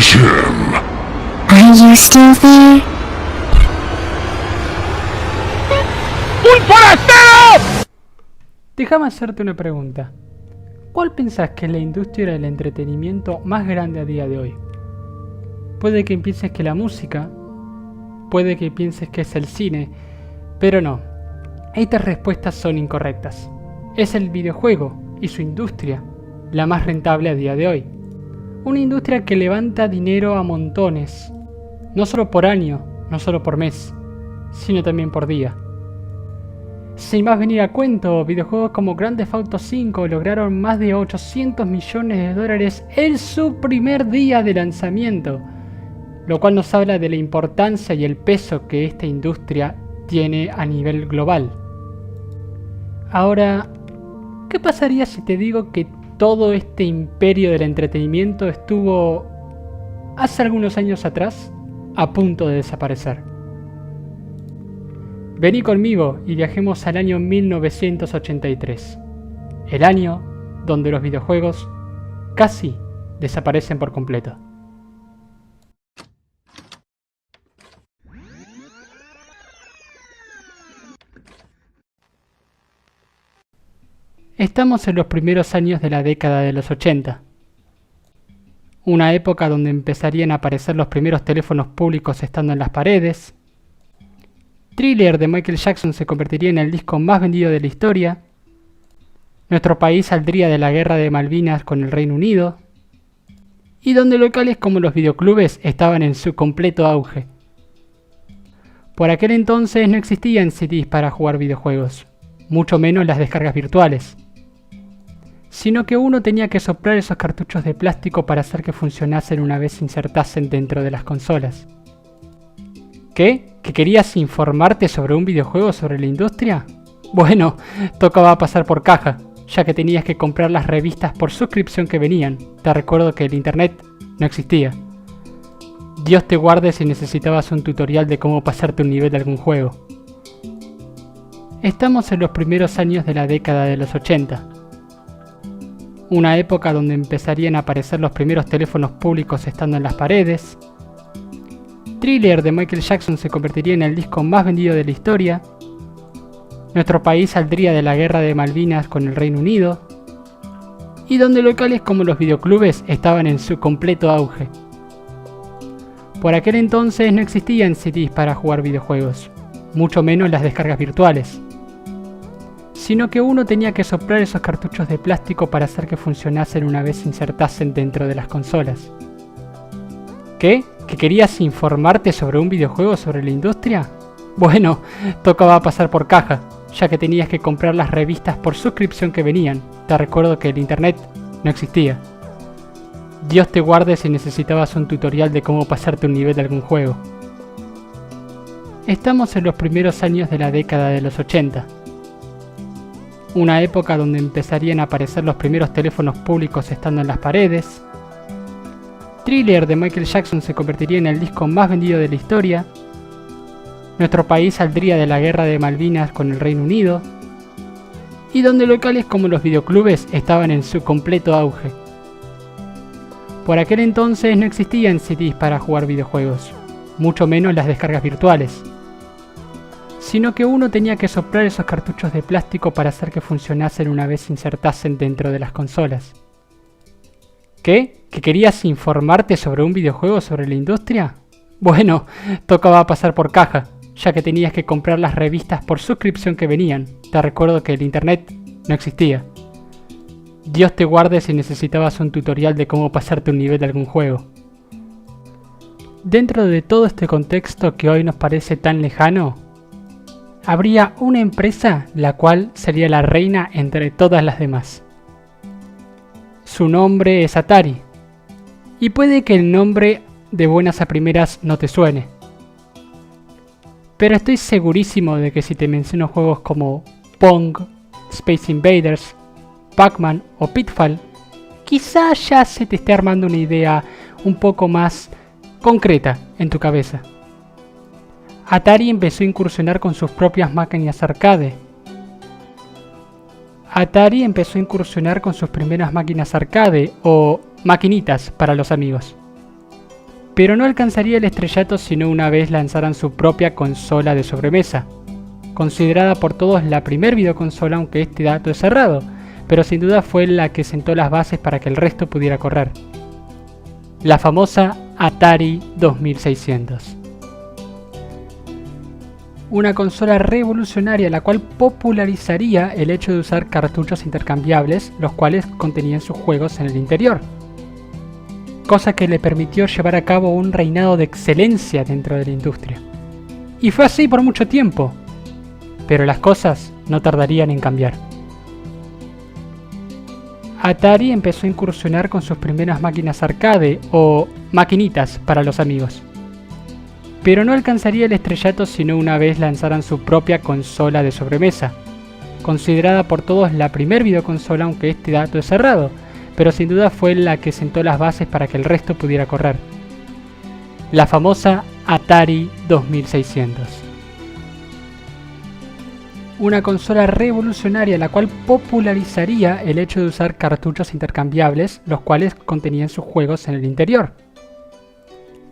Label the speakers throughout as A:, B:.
A: Finish him!
B: Are you still there?
C: ¡Un forastero!
D: Déjame hacerte una pregunta. ¿Cuál pensás que es la industria del entretenimiento más grande a día de hoy? Puede que pienses que la música, puede que pienses que es el cine, pero no. Estas respuestas son incorrectas. Es el videojuego y su industria la más rentable a día de hoy. Una industria que levanta dinero a montones, no solo por año, no solo por mes, sino también por día. Sin más venir a cuento, videojuegos como Grand Theft Auto 5 lograron más de 800 millones de dólares en su primer día de lanzamiento, lo cual nos habla de la importancia y el peso que esta industria tiene a nivel global. Ahora, ¿qué pasaría si te digo que todo este imperio del entretenimiento estuvo, hace algunos años atrás, a punto de desaparecer? Vení conmigo y viajemos al año 1983, el año donde los videojuegos casi desaparecen por completo. Estamos en los primeros años de la década de los 80, una época donde empezarían a aparecer los primeros teléfonos públicos estando en las paredes. Thriller de Michael Jackson se convertiría en el disco más vendido de la historia. Nuestro país saldría de la guerra de Malvinas con el Reino Unido. Y donde locales como los videoclubes estaban en su completo auge. Por aquel entonces no existían CDs para jugar videojuegos, mucho menos las descargas virtuales. Sino que uno tenía que soplar esos cartuchos de plástico para hacer que funcionasen una vez se insertasen dentro de las consolas. ¿Qué? ¿Que querías informarte sobre un videojuego sobre la industria? Bueno, tocaba pasar por caja, ya que tenías que comprar las revistas por suscripción que venían. Te recuerdo que el internet no existía. Dios te guarde si necesitabas un tutorial de cómo pasarte un nivel de algún juego. Estamos en los primeros años de la década de los 80. Una época donde empezarían a aparecer los primeros teléfonos públicos estando en las paredes. Thriller de Michael Jackson se convertiría en el disco más vendido de la historia. Nuestro país saldría de la guerra de Malvinas con el Reino Unido. Y donde locales como los videoclubes estaban en su completo auge. Por aquel entonces no existían CDs para jugar videojuegos, mucho menos las descargas virtuales. Sino que uno tenía que soplar esos cartuchos de plástico para hacer que funcionasen una vez se insertasen dentro de las consolas. ¿Qué? ¿Que querías informarte sobre un videojuego sobre la industria? Bueno, tocaba pasar por caja, ya que tenías que comprar las revistas por suscripción que venían. Te recuerdo que el internet no existía. Dios te guarde si necesitabas un tutorial de cómo pasarte un nivel de algún juego. Estamos en los primeros años de la década de los 80. Una época donde empezarían a aparecer los primeros teléfonos públicos estando en las paredes. Thriller de Michael Jackson se convertiría en el disco más vendido de la historia. Nuestro país saldría de la guerra de Malvinas con el Reino Unido. Y donde locales como los videoclubes estaban en su completo auge. Por aquel entonces no existían CDs para jugar videojuegos, mucho menos las descargas virtuales. Sino que uno tenía que soplar esos cartuchos de plástico para hacer que funcionasen una vez se insertasen dentro de las consolas. ¿Qué? ¿Que querías informarte sobre un videojuego sobre la industria? Bueno, tocaba pasar por caja, ya que tenías que comprar las revistas por suscripción que venían. Te recuerdo que el internet no existía. Dios te guarde si necesitabas un tutorial de cómo pasarte un nivel de algún juego. Dentro de todo este contexto que hoy nos parece tan lejano, habría una empresa la cual sería la reina entre todas las demás. Su nombre es Atari. Y puede que el nombre de buenas a primeras no te suene. Pero estoy segurísimo de que si te menciono juegos como Pong, Space Invaders, Pac-Man o Pitfall, quizá ya se te esté armando una idea un poco más concreta en tu cabeza. Atari empezó a incursionar con sus propias máquinas arcade. Atari empezó a incursionar con sus primeras máquinas arcade o maquinitas para los amigos. pero no alcanzaría el estrellato si no una vez lanzaran su propia consola de sobremesa, considerada por todos la primer videoconsola, aunque este dato es errado, pero sin duda fue la que sentó las bases para que el resto pudiera correr. La famosa Atari 2600. Una consola revolucionaria la cual popularizaría el hecho de usar cartuchos intercambiables, los cuales contenían sus juegos en el interior, cosa que le permitió llevar a cabo un reinado de excelencia dentro de la industria. Y fue así por mucho tiempo, pero las cosas no tardarían en cambiar. Atari empezó a incursionar con sus primeras máquinas arcade o maquinitas para los amigos, pero no alcanzaría el estrellato si no una vez lanzaran su propia consola de sobremesa, considerada por todos la primer videoconsola, aunque este dato es errado, pero sin duda fue la que sentó las bases para que el resto pudiera correr. La famosa Atari 2600. Una consola revolucionaria la cual popularizaría el hecho de usar cartuchos intercambiables, los cuales contenían sus juegos en el interior,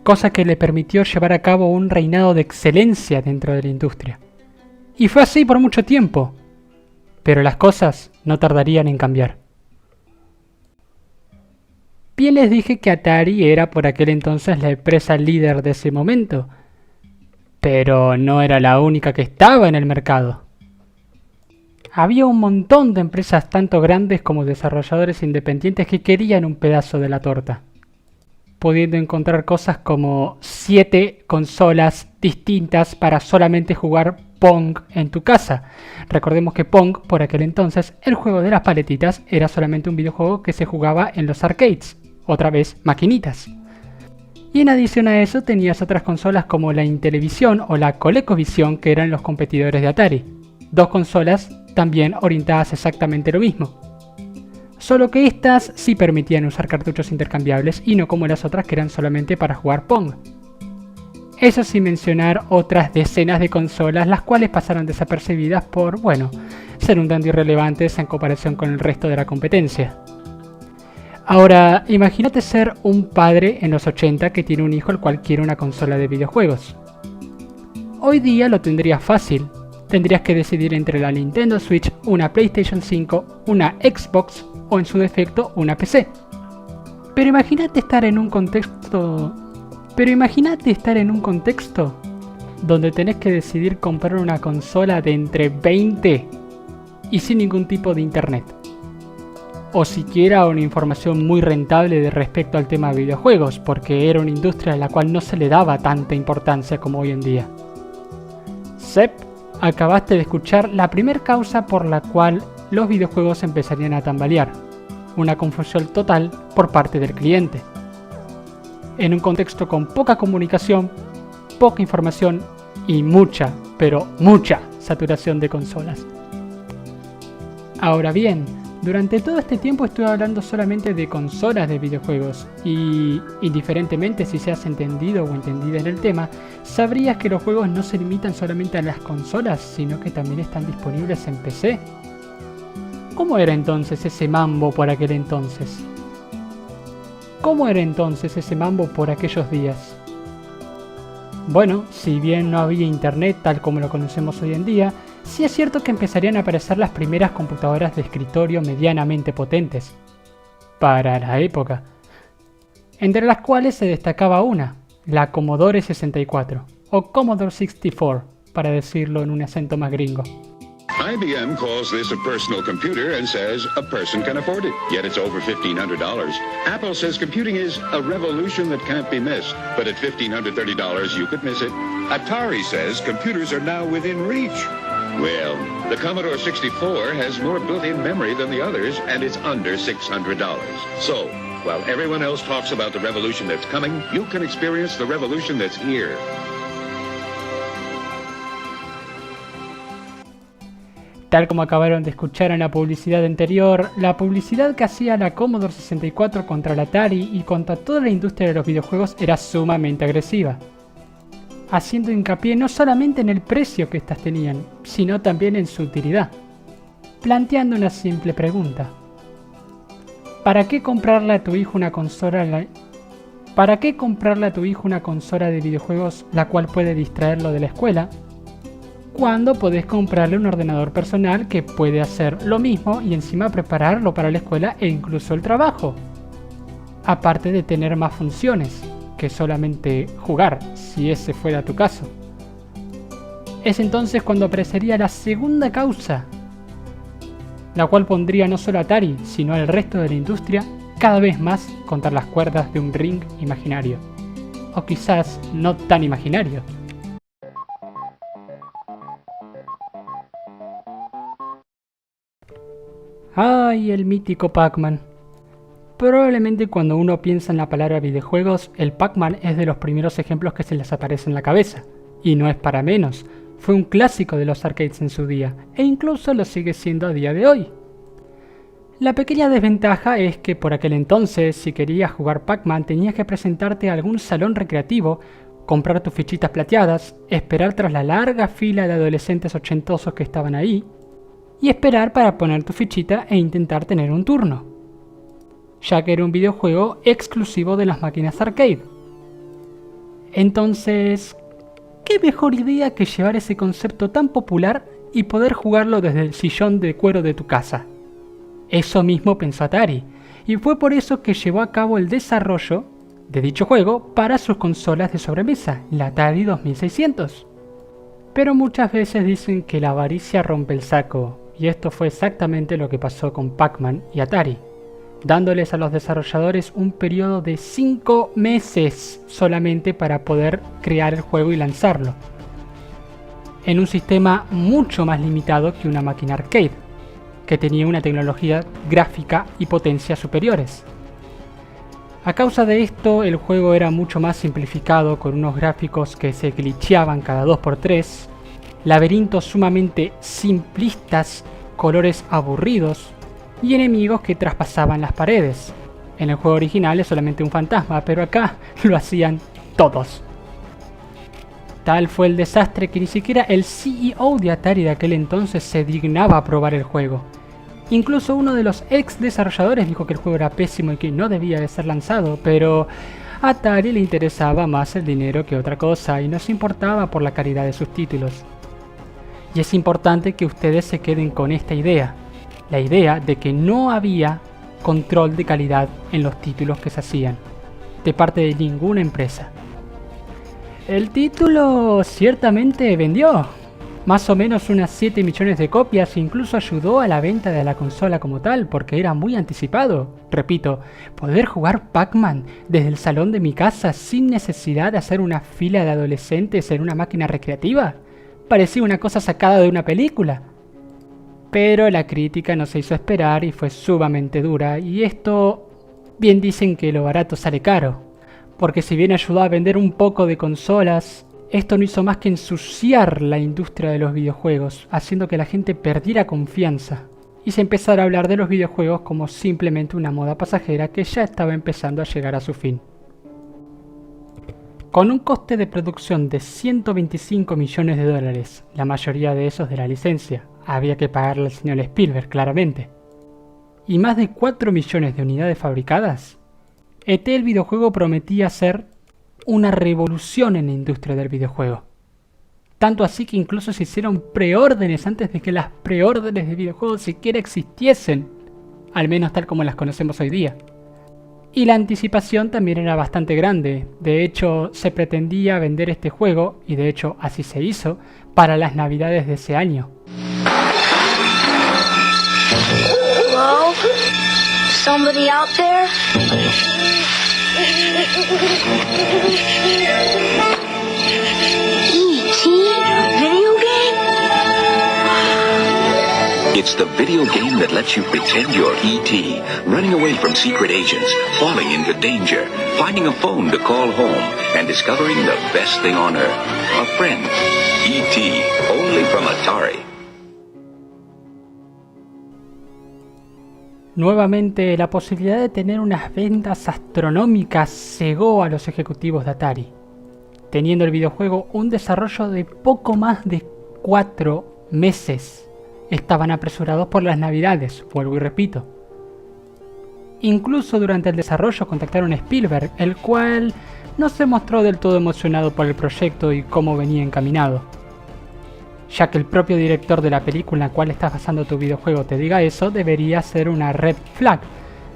D: cosa que le permitió llevar a cabo un reinado de excelencia dentro de la industria. Y fue así por mucho tiempo, pero las cosas no tardarían en cambiar. Bien les dije que Atari era por aquel entonces la empresa líder de ese momento, pero no era la única que estaba en el mercado. Había un montón de empresas tanto grandes como desarrolladores independientes que querían un pedazo de la torta, pudiendo encontrar cosas como 7 consolas distintas para solamente jugar Pong en tu casa. Recordemos que Pong, por aquel entonces, el juego de las paletitas, era solamente un videojuego que se jugaba en los arcades, otra vez maquinitas. Y en adición a eso tenías otras consolas como la Intellivision o la ColecoVision, que eran los competidores de Atari. 2 consolas también orientadas exactamente lo mismo, solo que estas sí permitían usar cartuchos intercambiables y no como las otras que eran solamente para jugar Pong. Eso sin mencionar otras decenas de consolas las cuales pasaron desapercibidas por, bueno, ser un tanto irrelevantes en comparación con el resto de la competencia. Ahora, imagínate ser un padre en los 80 que tiene un hijo el cual quiere una consola de videojuegos. Hoy día lo tendrías fácil. Tendrías que decidir entre la Nintendo Switch, una PlayStation 5, una Xbox o en su defecto una PC. Pero imagínate estar en un contexto donde tenés que decidir comprar una consola de entre 20 y sin ningún tipo de internet, o siquiera una información muy rentable de respecto al tema de videojuegos, porque era una industria a la cual no se le daba tanta importancia como hoy en día. Sep, acabaste de escuchar la primera causa por la cual los videojuegos empezarían a tambalear: una confusión total por parte del cliente. En un contexto con poca comunicación, poca información y mucha, pero mucha saturación de consolas. Ahora bien, durante todo este tiempo estuve hablando solamente de consolas de videojuegos y, indiferentemente si seas entendido o entendida en el tema, sabrías que los juegos no se limitan solamente a las consolas, sino que también están disponibles en PC. ¿Cómo era entonces ese mambo por aquel entonces? ¿Cómo era entonces ese mambo por aquellos días? Bueno, si bien no había internet tal como lo conocemos hoy en día, sí es cierto que empezarían a aparecer las primeras computadoras de escritorio medianamente potentes para la época, entre las cuales se destacaba una, la Commodore 64, o Commodore 64, para decirlo en un acento más gringo.
A: IBM calls this a personal computer and says a person can afford it, yet it's over $1,500. Apple says computing is a revolution that can't be missed, but at $1,530 you could miss it. Atari says computers are now within reach. Well, the Commodore 64 has more built-in memory than the others, and it's under $600. So, while everyone else talks about the revolution that's coming, you can experience the revolution that's here.
D: Tal como acabaron de escuchar en la publicidad anterior, la publicidad que hacía la Commodore 64 contra la Atari y contra toda la industria de los videojuegos era sumamente agresiva, haciendo hincapié no solamente en el precio que éstas tenían, sino también en su utilidad, planteando una simple pregunta: ¿para qué comprarle a tu hijo una consola ¿Para qué comprarle a tu hijo una consola de videojuegos la cual puede distraerlo de la escuela, cuando podés comprarle un ordenador personal que puede hacer lo mismo y encima prepararlo para la escuela e incluso el trabajo? Aparte de tener más funciones que solamente jugar, si ese fuera tu caso. Es entonces cuando aparecería la segunda causa, la cual pondría no solo a Atari, sino al resto de la industria cada vez más contra las cuerdas de un ring imaginario. O quizás no tan imaginario. ¡Ay, el mítico Pac-Man! Probablemente cuando uno piensa en la palabra videojuegos, el Pac-Man es de los primeros ejemplos que se les aparece en la cabeza. Y no es para menos, fue un clásico de los arcades en su día, e incluso lo sigue siendo a día de hoy. La pequeña desventaja es que por aquel entonces, si querías jugar Pac-Man, tenías que presentarte a algún salón recreativo, comprar tus fichitas plateadas, esperar tras la larga fila de adolescentes ochentosos que estaban ahí, y esperar para poner tu fichita e intentar tener un turno, ya que era un videojuego exclusivo de las máquinas arcade. Entonces, ¿qué mejor idea que llevar ese concepto tan popular y poder jugarlo desde el sillón de cuero de tu casa? Eso mismo pensó Atari, y fue por eso que llevó a cabo el desarrollo de dicho juego para sus consolas de sobremesa, la Atari 2600. Pero muchas veces dicen que la avaricia rompe el saco, y esto fue exactamente lo que pasó con Pac-Man y Atari, dándoles a los desarrolladores un periodo de 5 meses solamente para poder crear el juego y lanzarlo, en un sistema mucho más limitado que una máquina arcade, que tenía una tecnología gráfica y potencia superiores. A causa de esto, el juego era mucho más simplificado, con unos gráficos que se glitcheaban cada 2×3, laberintos sumamente simplistas, colores aburridos y enemigos que traspasaban las paredes. En el juego original es solamente un fantasma, pero acá lo hacían todos. Tal fue el desastre que ni siquiera el CEO de Atari de aquel entonces se dignaba a probar el juego. Incluso uno de los ex desarrolladores dijo que el juego era pésimo y que no debía de ser lanzado, pero a Atari le interesaba más el dinero que otra cosa y no se importaba por la calidad de sus títulos. Y es importante que ustedes se queden con esta idea, la idea de que no había control de calidad en los títulos que se hacían, de parte de ninguna empresa. El título ciertamente vendió, más o menos unas 7 millones de copias, e incluso ayudó a la venta de la consola como tal, porque era muy anticipado. Repito, poder jugar Pac-Man desde el salón de mi casa sin necesidad de hacer una fila de adolescentes en una máquina recreativa, parecía una cosa sacada de una película. Pero la crítica no se hizo esperar y fue sumamente dura, y esto, bien dicen que lo barato sale caro, porque si bien ayudó a vender un poco de consolas, esto no hizo más que ensuciar la industria de los videojuegos, haciendo que la gente perdiera confianza y se empezara a hablar de los videojuegos como simplemente una moda pasajera que ya estaba empezando a llegar a su fin. Con un coste de producción de 125 millones de dólares, la mayoría de esos de la licencia, había que pagarle al señor Spielberg claramente, y más de 4 millones de unidades fabricadas, ET el videojuego prometía ser una revolución en la industria del videojuego. Tanto así que incluso se hicieron preórdenes antes de que las preórdenes de videojuegos siquiera existiesen, al menos tal como las conocemos hoy día. Y la anticipación también era bastante grande. De hecho, se pretendía vender este juego, y de hecho así se hizo, para las navidades de ese año.
E: Hello? Somebody out there? E.T. Video game?
F: It's the video game that lets you pretend you're E.T., running away from secret agents, falling into danger, finding a phone to call home, and discovering the best thing on earth, a friend. E.T., only from Atari.
D: Nuevamente, la posibilidad de tener unas ventas astronómicas cegó a los ejecutivos de Atari, teniendo el videojuego un desarrollo de poco más de 4 meses. Estaban apresurados por las navidades, vuelvo y repito. Incluso durante el desarrollo contactaron a Spielberg, el cual no se mostró del todo emocionado por el proyecto y cómo venía encaminado. Ya que el propio director de la película en la cual estás basando tu videojuego te diga eso, debería ser una red flag,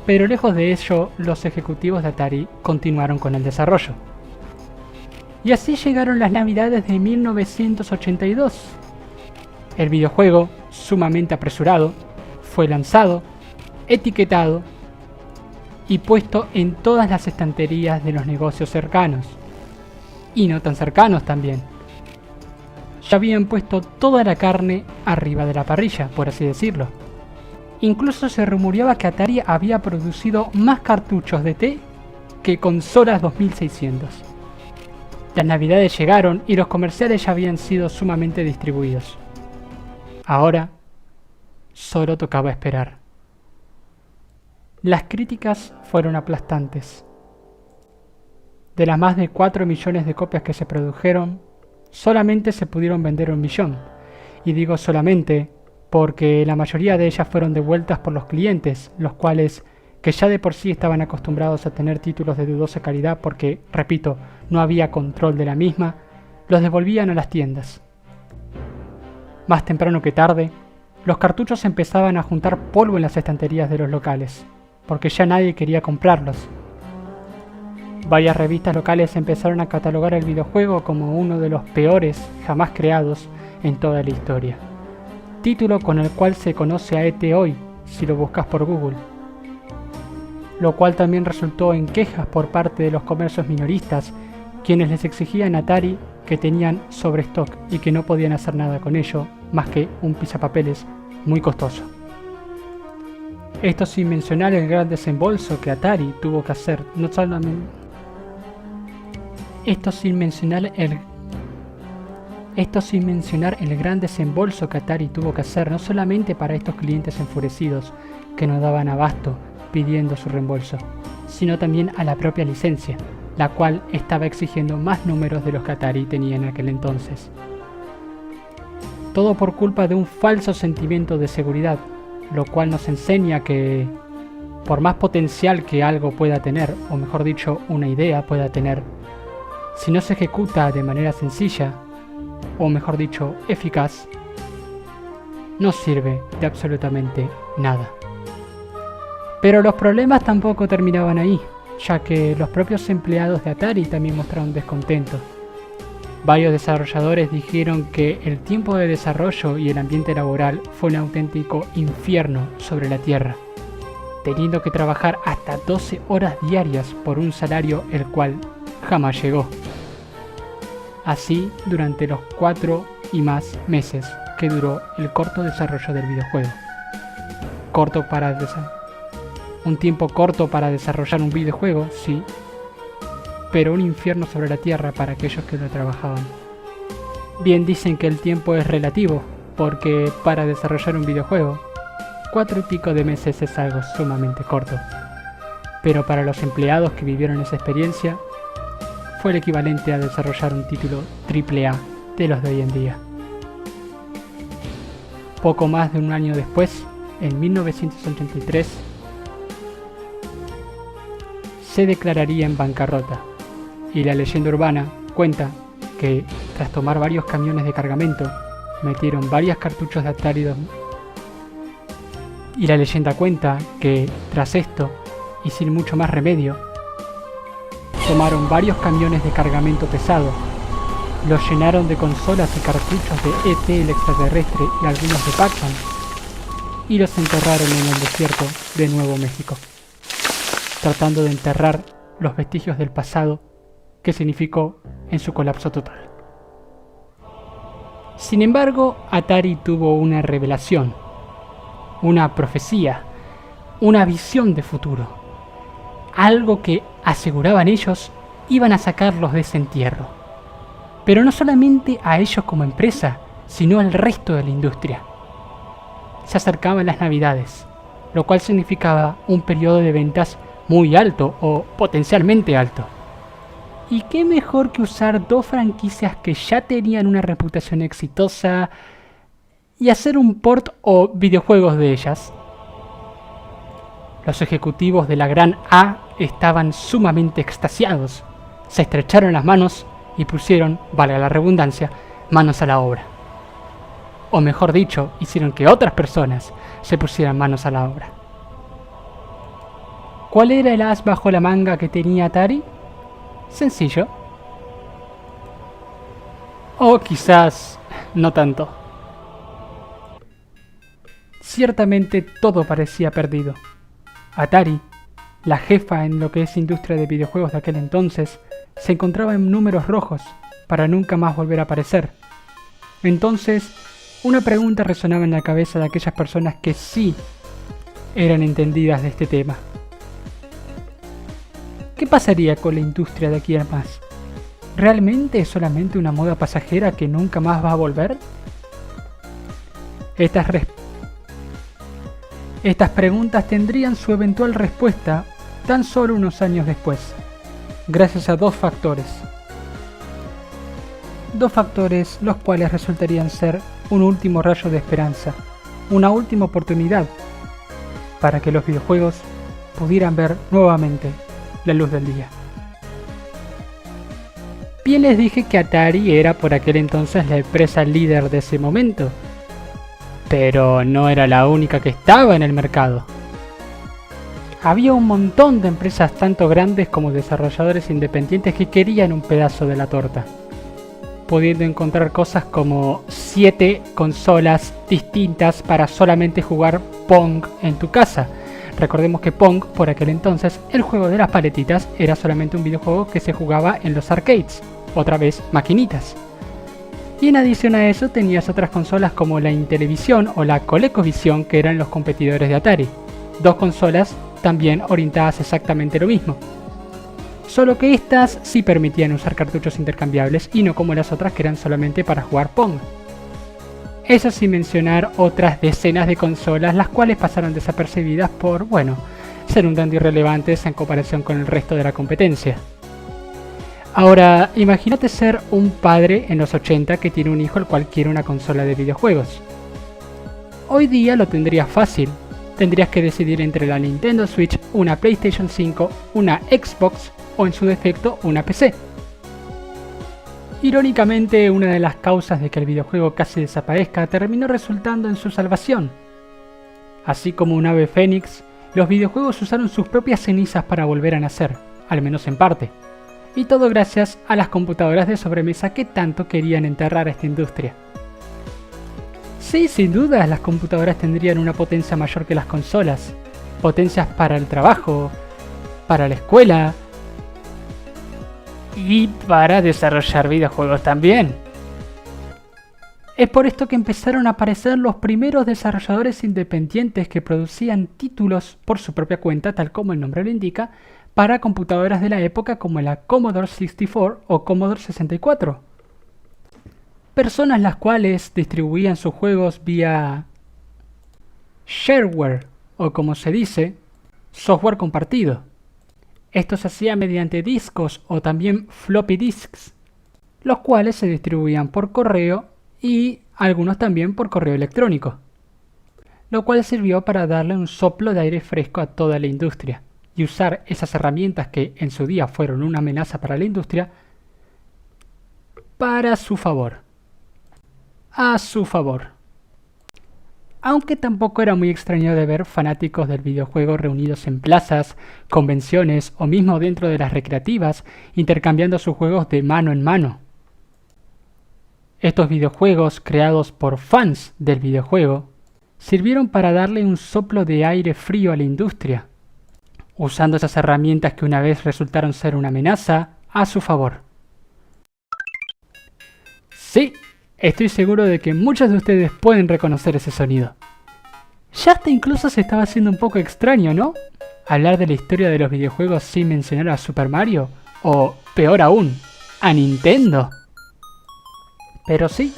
D: pero lejos de ello, los ejecutivos de Atari continuaron con el desarrollo. Y así llegaron las navidades de 1982. El videojuego, sumamente apresurado, fue lanzado, etiquetado y puesto en todas las estanterías de los negocios cercanos. Y no tan cercanos también. Ya habían puesto toda la carne arriba de la parrilla, por así decirlo. Incluso se rumoreaba que Atari había producido más cartuchos de T que consolas 2600. Las navidades llegaron y los comerciales ya habían sido sumamente distribuidos. Ahora, solo tocaba esperar. Las críticas fueron aplastantes. De las más de 4 millones de copias que se produjeron, solamente se pudieron vender 1 millón. Y digo solamente porque la mayoría de ellas fueron devueltas por los clientes, los cuales, que ya de por sí estaban acostumbrados a tener títulos de dudosa calidad porque, repito, no había control de la misma, los devolvían a las tiendas. Más temprano que tarde, los cartuchos empezaban a juntar polvo en las estanterías de los locales, porque ya nadie quería comprarlos. Varias revistas locales empezaron a catalogar el videojuego como uno de los peores jamás creados en toda la historia. Título con el cual se conoce a ET hoy, si lo buscas por Google. Lo cual también resultó en quejas por parte de los comercios minoristas, quienes les exigían a Atari que tenían sobrestock y que no podían hacer nada con ello, más que un pisapapeles muy costoso. Esto sin mencionar el gran desembolso que Atari tuvo que hacer, no solamente... Esto sin mencionar el gran desembolso que Atari tuvo que hacer, no solamente para estos clientes enfurecidos que no daban abasto pidiendo su reembolso, sino también a la propia licencia, la cual estaba exigiendo más números de los que Atari tenía en aquel entonces. Todo por culpa de un falso sentimiento de seguridad, lo cual nos enseña que, por más potencial que algo pueda tener, o mejor dicho, una idea pueda tener, si no se ejecuta de manera sencilla, o mejor dicho, eficaz, no sirve de absolutamente nada. Pero los problemas tampoco terminaban ahí, ya que los propios empleados de Atari también mostraron descontento. Varios desarrolladores dijeron que el tiempo de desarrollo y el ambiente laboral fue un auténtico infierno sobre la tierra, teniendo que trabajar hasta 12 horas diarias por un salario el cual jamás llegó. Así durante los 4 y más meses que duró el corto desarrollo del videojuego. Un tiempo corto para desarrollar un videojuego, sí, pero un infierno sobre la tierra para aquellos que lo trabajaban. Bien dicen que el tiempo es relativo, porque para desarrollar un videojuego, 4 y pico de meses es algo sumamente corto. Pero para los empleados que vivieron esa experiencia, fue el equivalente a desarrollar un título AAA de los de hoy en día. Poco más de un año después, en 1983, se declararía en bancarrota, y la leyenda urbana cuenta que, tras tomar varios camiones de cargamento, metieron varios cartuchos de Atari. Y la leyenda cuenta que, tras esto, y sin mucho más remedio, tomaron varios camiones de cargamento pesado, los llenaron de consolas y cartuchos de E.T. el extraterrestre y algunos de Pac-Man, y los enterraron en el desierto de Nuevo México, tratando de enterrar los vestigios del pasado que significó en su colapso total. Sin embargo, Atari tuvo una revelación, una profecía, una visión de futuro, algo que aseguraban ellos iban a sacarlos de ese entierro, pero no solamente a ellos como empresa, sino al resto de la industria. Se acercaban las navidades, lo cual significaba un periodo de ventas muy alto o potencialmente alto. ¿Y qué mejor que usar 2 franquicias que ya tenían una reputación exitosa y hacer un port o videojuegos de ellas? Los ejecutivos de la gran A estaban sumamente extasiados. Se estrecharon las manos y pusieron, valga la redundancia, manos a la obra. O mejor dicho, hicieron que otras personas se pusieran manos a la obra. ¿Cuál era el as bajo la manga que tenía Atari? Sencillo. O quizás no tanto. Ciertamente todo parecía perdido. Atari, la jefa en lo que es industria de videojuegos de aquel entonces, se encontraba en números rojos para nunca más volver a aparecer. Entonces, una pregunta resonaba en la cabeza de aquellas personas que sí eran entendidas de este tema. ¿Qué pasaría con la industria de aquí a más? ¿Realmente es solamente una moda pasajera que nunca más va a volver? Estas preguntas tendrían su eventual respuesta tan solo unos años después, gracias a dos factores. Dos factores los cuales resultarían ser un último rayo de esperanza, una última oportunidad para que los videojuegos pudieran ver nuevamente la luz del día. Bien les dije que Atari era por aquel entonces la empresa líder de ese momento, pero no era la única que estaba en el mercado. Había un montón de empresas tanto grandes como desarrolladores independientes que querían un pedazo de la torta, pudiendo encontrar cosas como 7 consolas distintas para solamente jugar Pong en tu casa. Recordemos que Pong, por aquel entonces, el juego de las paletitas, era solamente un videojuego que se jugaba en los arcades, otra vez maquinitas. Y en adición a eso tenías otras consolas como la Intellivision o la ColecoVision, que eran los competidores de Atari. Dos consolas también orientadas exactamente lo mismo. Solo que estas sí permitían usar cartuchos intercambiables y no como las otras que eran solamente para jugar Pong. Eso sin mencionar otras decenas de consolas las cuales pasaron desapercibidas por, bueno, ser un tanto irrelevantes en comparación con el resto de la competencia. Ahora, imagínate ser un padre en los 80 que tiene un hijo el cual quiere una consola de videojuegos. Hoy día lo tendrías fácil. Tendrías que decidir entre la Nintendo Switch, una PlayStation 5, una Xbox o en su defecto una PC. Irónicamente, una de las causas de que el videojuego casi desaparezca terminó resultando en su salvación. Así como un ave fénix, los videojuegos usaron sus propias cenizas para volver a nacer, al menos en parte. Y todo gracias a las computadoras de sobremesa que tanto querían enterrar a esta industria. Sí, sin duda, las computadoras tendrían una potencia mayor que las consolas. Potencias para el trabajo, para la escuela y para desarrollar videojuegos también. Es por esto que empezaron a aparecer los primeros desarrolladores independientes que producían títulos por su propia cuenta, tal como el nombre lo indica, para computadoras de la época como la Commodore 64 o Commodore 64. Personas las cuales distribuían sus juegos vía shareware, o como se dice, software compartido. Esto se hacía mediante discos o también floppy disks, los cuales se distribuían por correo y algunos también por correo electrónico, lo cual sirvió para darle un soplo de aire fresco a toda la industria y usar esas herramientas que en su día fueron una amenaza para la industria para su favor. A su favor. Aunque tampoco era muy extraño de ver fanáticos del videojuego reunidos en plazas, convenciones o mismo dentro de las recreativas, intercambiando sus juegos de mano en mano. Estos videojuegos, creados por fans del videojuego, sirvieron para darle un soplo de aire frío a la industria, usando esas herramientas que una vez resultaron ser una amenaza a su favor. Sí, estoy seguro de que muchos de ustedes pueden reconocer ese sonido. Ya hasta incluso se estaba haciendo un poco extraño, ¿no? Hablar de la historia de los videojuegos sin mencionar a Super Mario, o peor aún, a Nintendo. Pero sí,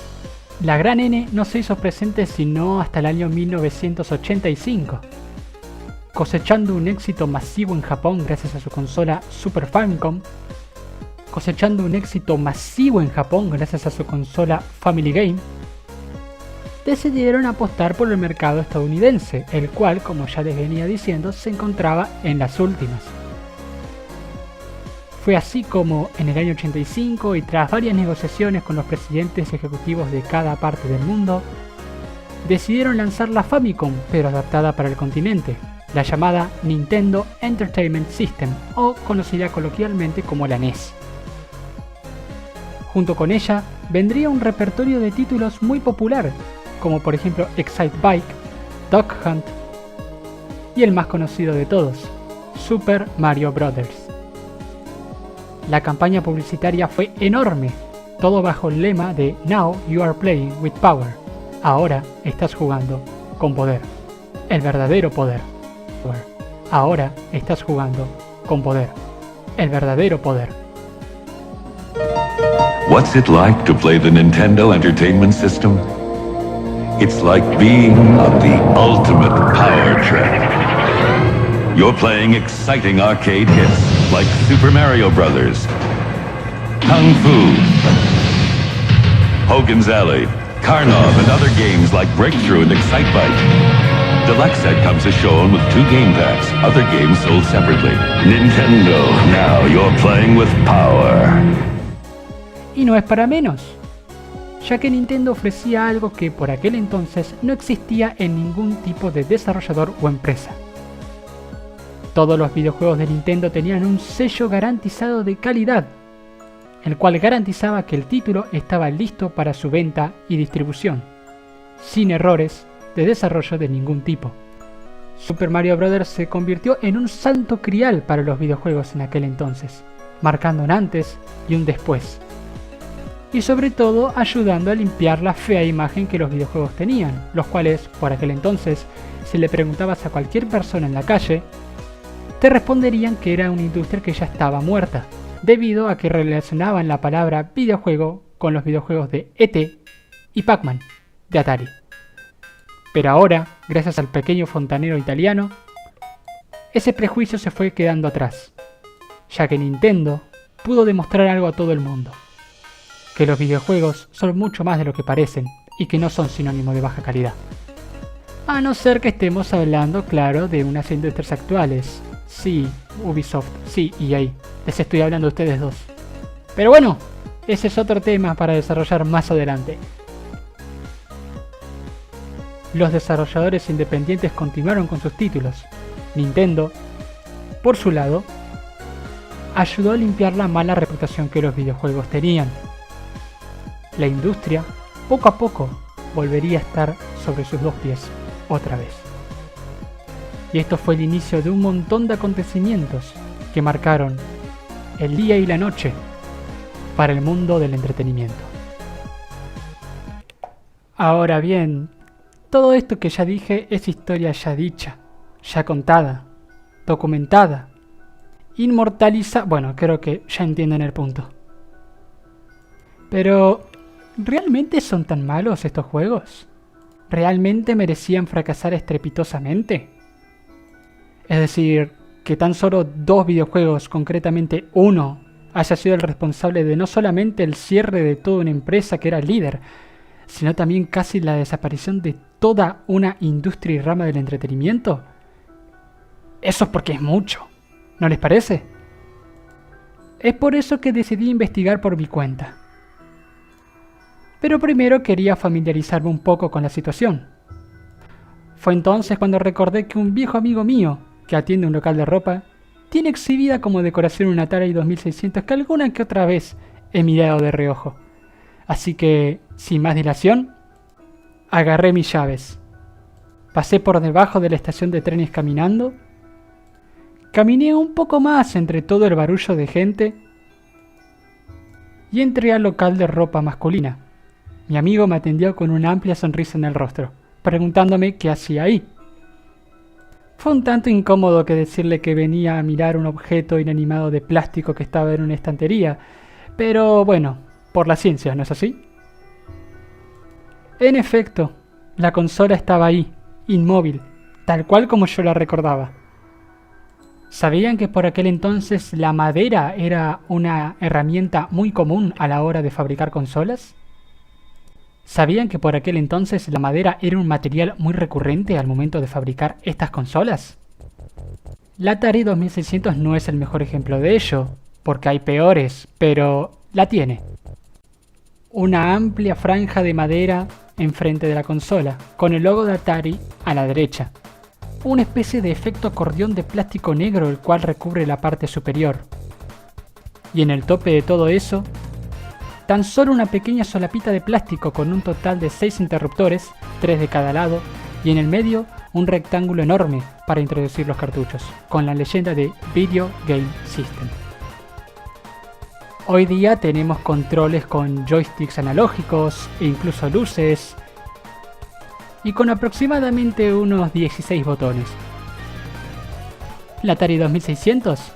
D: la gran N no se hizo presente sino hasta el año 1985, cosechando un éxito masivo en Japón gracias a su consola Super Famicom, cosechando un éxito masivo en Japón gracias a su consola Family Game, decidieron apostar por el mercado estadounidense, el cual, como ya les venía diciendo, se encontraba en las últimas. Fue así como en el año 85, y tras varias negociaciones con los presidentes ejecutivos de cada parte del mundo, decidieron lanzar la Famicom, pero adaptada para el continente, la llamada Nintendo Entertainment System, o conocida coloquialmente como la NES. Junto con ella vendría un repertorio de títulos muy popular, como por ejemplo Excite Bike, Duck Hunt y el más conocido de todos, Super Mario Bros. La campaña publicitaria fue enorme, todo bajo el lema de Now you are playing with power. Ahora estás jugando con poder, el verdadero poder. Ahora estás jugando con poder, el verdadero poder.
G: What's it like to play the Nintendo Entertainment System? It's like being on the ultimate power trip. You're playing exciting arcade hits like Super Mario Bros., Kung Fu, Hogan's Alley, Karnov, and other games like Breakthrough and Excite Bike. Deluxe set comes as shown with 2 game packs, other games sold separately. Nintendo, now you're playing with power.
D: Y no es para menos, ya que Nintendo ofrecía algo que por aquel entonces no existía en ningún tipo de desarrollador o empresa. Todos los videojuegos de Nintendo tenían un sello garantizado de calidad, el cual garantizaba que el título estaba listo para su venta y distribución, sin errores de desarrollo de ningún tipo. Super Mario Bros. Se convirtió en un santo grial para los videojuegos en aquel entonces, marcando un antes y un después, y sobre todo ayudando a limpiar la fea imagen que los videojuegos tenían, los cuales, por aquel entonces, si le preguntabas a cualquier persona en la calle, te responderían que era una industria que ya estaba muerta, debido a que relacionaban la palabra videojuego con los videojuegos de E.T. y Pac-Man, de Atari. Pero ahora, gracias al pequeño fontanero italiano, ese prejuicio se fue quedando atrás, ya que Nintendo pudo demostrar algo a todo el mundo, que los videojuegos son mucho más de lo que parecen y que no son sinónimo de baja calidad. A no ser que estemos hablando, claro, de unas industrias actuales. Sí, Ubisoft, sí, EA. Les estoy hablando a ustedes dos. Pero bueno, ese es otro tema para desarrollar más adelante. Los desarrolladores independientes continuaron con sus títulos. Nintendo, por su lado, ayudó a limpiar la mala reputación que los videojuegos tenían. La industria, poco a poco, volvería a estar sobre sus 2 pies, otra vez. Y esto fue el inicio de un montón de acontecimientos que marcaron el día y la noche para el mundo del entretenimiento. Ahora bien, todo esto que ya dije es historia ya dicha, ya contada, documentada, inmortalizada. Bueno, creo que ya entienden el punto. Pero, ¿realmente son tan malos estos juegos? ¿Realmente merecían fracasar estrepitosamente? Es decir, que tan solo 2 videojuegos, concretamente uno, haya sido el responsable de no solamente el cierre de toda una empresa que era líder, sino también casi la desaparición de toda una industria y rama del entretenimiento. Eso es porque es mucho, ¿no les parece? Es por eso que decidí investigar por mi cuenta. Pero primero quería familiarizarme un poco con la situación. Fue entonces cuando recordé que un viejo amigo mío, que atiende un local de ropa, tiene exhibida como decoración una Atari 2600 que alguna que otra vez he mirado de reojo. Así que, sin más dilación, agarré mis llaves. Pasé por debajo de la estación de trenes caminando. Caminé un poco más entre todo el barullo de gente y entré al local de ropa masculina. Mi amigo me atendió con una amplia sonrisa en el rostro, preguntándome qué hacía ahí. Fue un tanto incómodo que decirle que venía a mirar un objeto inanimado de plástico que estaba en una estantería, pero bueno, por la ciencia, ¿no es así? En efecto, la consola estaba ahí, inmóvil, tal cual como yo la recordaba. ¿Sabían que por aquel entonces la madera era una herramienta muy común a la hora de fabricar consolas? ¿Sabían que por aquel entonces la madera era un material muy recurrente al momento de fabricar estas consolas? La Atari 2600 no es el mejor ejemplo de ello, porque hay peores, pero la tiene. Una amplia franja de madera enfrente de la consola, con el logo de Atari a la derecha. Una especie de efecto acordeón de plástico negro el cual recubre la parte superior. Y en el tope de todo eso, tan solo una pequeña solapita de plástico con un total de 6 interruptores, 3 de cada lado, y en el medio un rectángulo enorme para introducir los cartuchos, con la leyenda de Video Game System. Hoy día tenemos controles con joysticks analógicos e incluso luces, y con aproximadamente unos 16 botones. ¿La Atari 2600?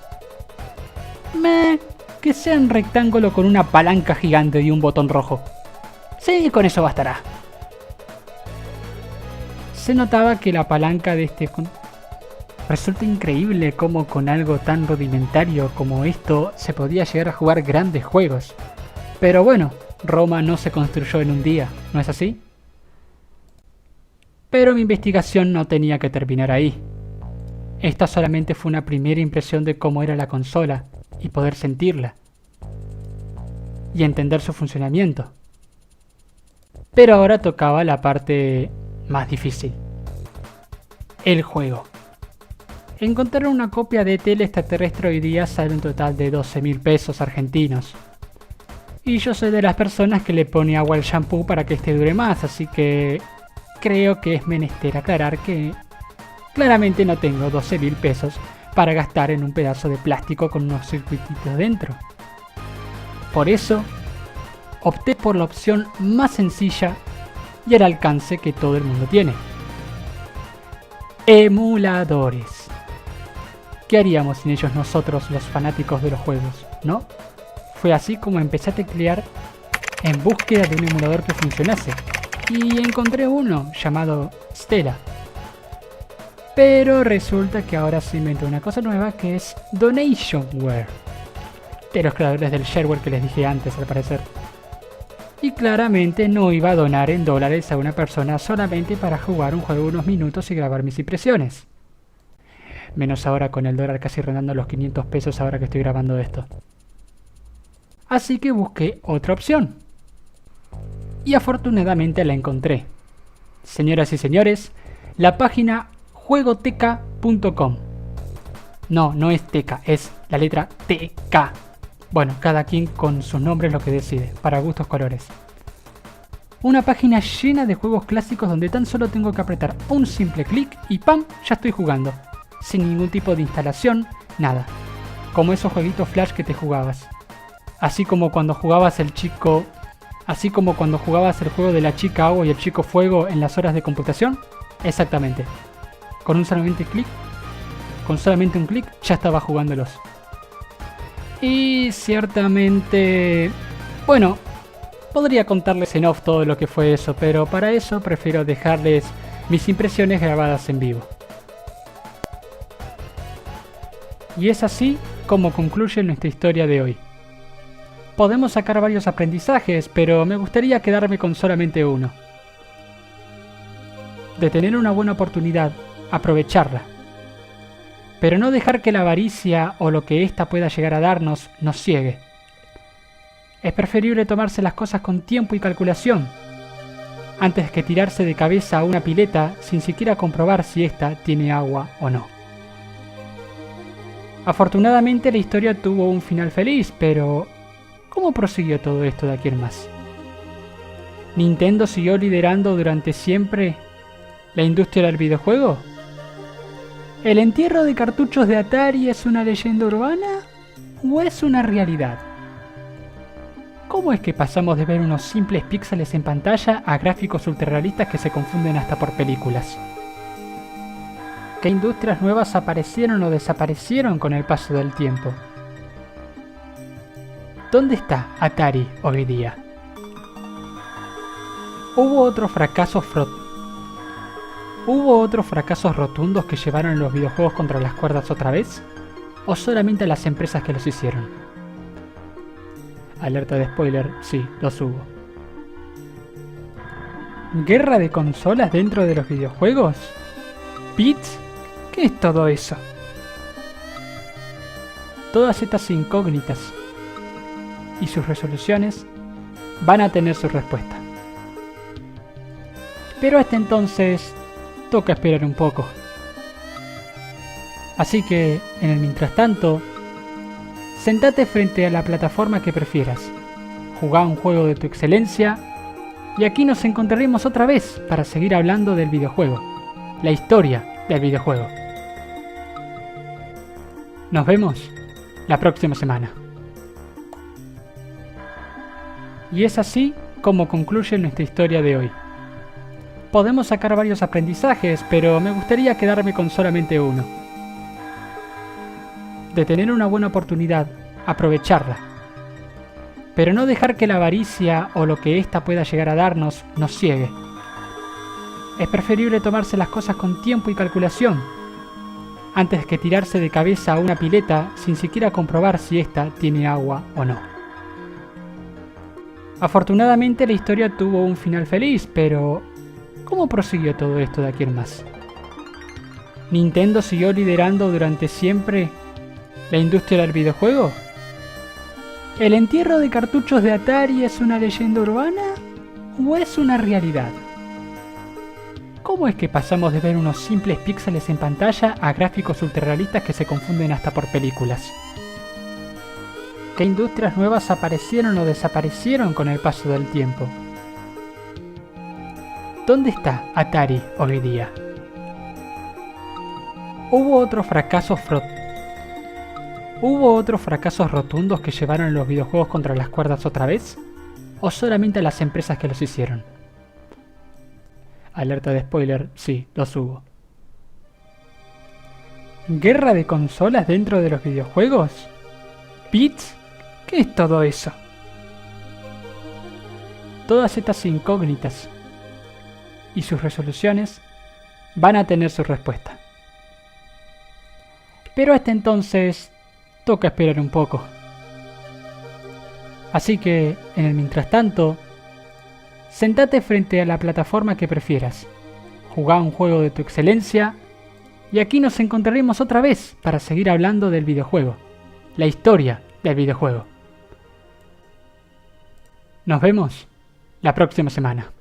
D: Que sea un rectángulo con una palanca gigante y un botón rojo. Sí, con eso bastará. Se notaba que la palanca de este... Resulta increíble cómo con algo tan rudimentario como esto se podía llegar a jugar grandes juegos. Pero bueno, Roma no se construyó en un día, ¿no es así? Pero mi investigación no tenía que terminar ahí. Esta solamente fue una primera impresión de cómo era la consola y poder sentirla y entender su funcionamiento. Pero ahora tocaba la parte más difícil: el juego. Encontrar una copia de Tele Extraterrestre hoy día sale un total de 12.000 pesos argentinos. Y yo soy de las personas que le pone agua al shampoo para que este dure más, así que creo que es menester aclarar que claramente no tengo 12.000 pesos para gastar en un pedazo de plástico con unos circuititos dentro. Por eso, opté por la opción más sencilla y al alcance que todo el mundo tiene: emuladores. ¿Qué haríamos sin ellos nosotros, los fanáticos de los juegos, no? Fue así como empecé a teclear en búsqueda de un emulador que funcionase, y encontré uno llamado Stella. Pero resulta que ahora se inventó una cosa nueva que es Donationware, de los creadores del shareware que les dije antes, al parecer. Y claramente no iba a donar en dólares a una persona solamente para jugar un juego unos minutos y grabar mis impresiones. Menos ahora con el dólar casi rondando los 500 pesos ahora que estoy grabando esto. Así que busqué otra opción. Y afortunadamente la encontré. Señoras y señores, la página juegoteca.com. No es teca, es la letra TK. Bueno, cada quien con sus nombres lo que decide, para gustos colores. Una página llena de juegos clásicos donde tan solo tengo que apretar un simple clic y ¡pam! Ya estoy jugando. Sin ningún tipo de instalación, nada. Como esos jueguitos flash que te jugabas. Así como cuando jugabas el juego de la chica agua y el chico fuego en las horas de computación. Exactamente. Con solamente un clic ya estaba jugándolos. Y ciertamente... Bueno, podría contarles en off todo lo que fue eso, pero para eso prefiero dejarles mis impresiones grabadas en vivo. Y es así como concluye nuestra historia de hoy. Podemos sacar varios aprendizajes, pero me gustaría quedarme con solamente uno. De tener una buena oportunidad, aprovecharla. Pero no dejar que la avaricia o lo que ésta pueda llegar a darnos nos ciegue. Es preferible tomarse las cosas con tiempo y calculación, antes que tirarse de cabeza a una pileta sin siquiera comprobar si ésta tiene agua o no. Afortunadamente la historia tuvo un final feliz, pero ¿cómo prosiguió todo esto de aquí en más? ¿Nintendo siguió liderando durante siempre la industria del videojuego? ¿El entierro de cartuchos de Atari es una leyenda urbana o es una realidad? ¿Cómo es que pasamos de ver unos simples píxeles en pantalla a gráficos ultrarrealistas que se confunden hasta por películas? ¿Qué industrias nuevas aparecieron o desaparecieron con el paso del tiempo? ¿Dónde está Atari hoy día? ¿Hubo otros fracasos rotundos que llevaron los videojuegos contra las cuerdas otra vez? ¿O solamente las empresas que los hicieron? Alerta de spoiler, sí, los hubo. ¿Guerra de consolas dentro de los videojuegos? ¿Bits? ¿Qué es todo eso? Todas estas incógnitas y sus resoluciones van a tener su respuesta. Pero hasta entonces toca esperar un poco. Así que, en el mientras tanto, sentate frente a la plataforma que prefieras, jugá un juego de tu excelencia y aquí nos encontraremos otra vez para seguir hablando del videojuego, la historia del videojuego. Nos vemos la próxima semana. Y es así como concluye nuestra historia de hoy. Podemos sacar varios aprendizajes, pero me gustaría quedarme con solamente uno. De tener una buena oportunidad, aprovecharla. Pero no dejar que la avaricia o lo que ésta pueda llegar a darnos nos ciegue. Es preferible tomarse las cosas con tiempo y calculación, antes que tirarse de cabeza a una pileta sin siquiera comprobar si ésta tiene agua o no. Afortunadamente la historia tuvo un final feliz, pero ¿cómo prosiguió todo esto de aquí en más? ¿Nintendo siguió liderando durante siempre la industria del videojuego? ¿El entierro de cartuchos de Atari es una leyenda urbana o es una realidad? ¿Cómo es que pasamos de ver unos simples píxeles en pantalla a gráficos ultrarrealistas que se confunden hasta por películas? ¿Qué industrias nuevas aparecieron o desaparecieron con el paso del tiempo? ¿Dónde está Atari hoy día? ¿Hubo otros fracasos rotundos que llevaron los videojuegos contra las cuerdas otra vez? ¿O solamente las empresas que los hicieron? Alerta de spoiler, sí, los hubo. ¿Guerra de consolas dentro de los videojuegos? ¿Bits? ¿Qué es todo eso? Todas estas incógnitas y sus resoluciones van a tener su respuesta. Pero hasta entonces toca esperar un poco. Así que, en el mientras tanto, sentate frente a la plataforma que prefieras, jugá un juego de tu excelencia y aquí nos encontraremos otra vez para seguir hablando del videojuego, la historia del videojuego. Nos vemos la próxima semana.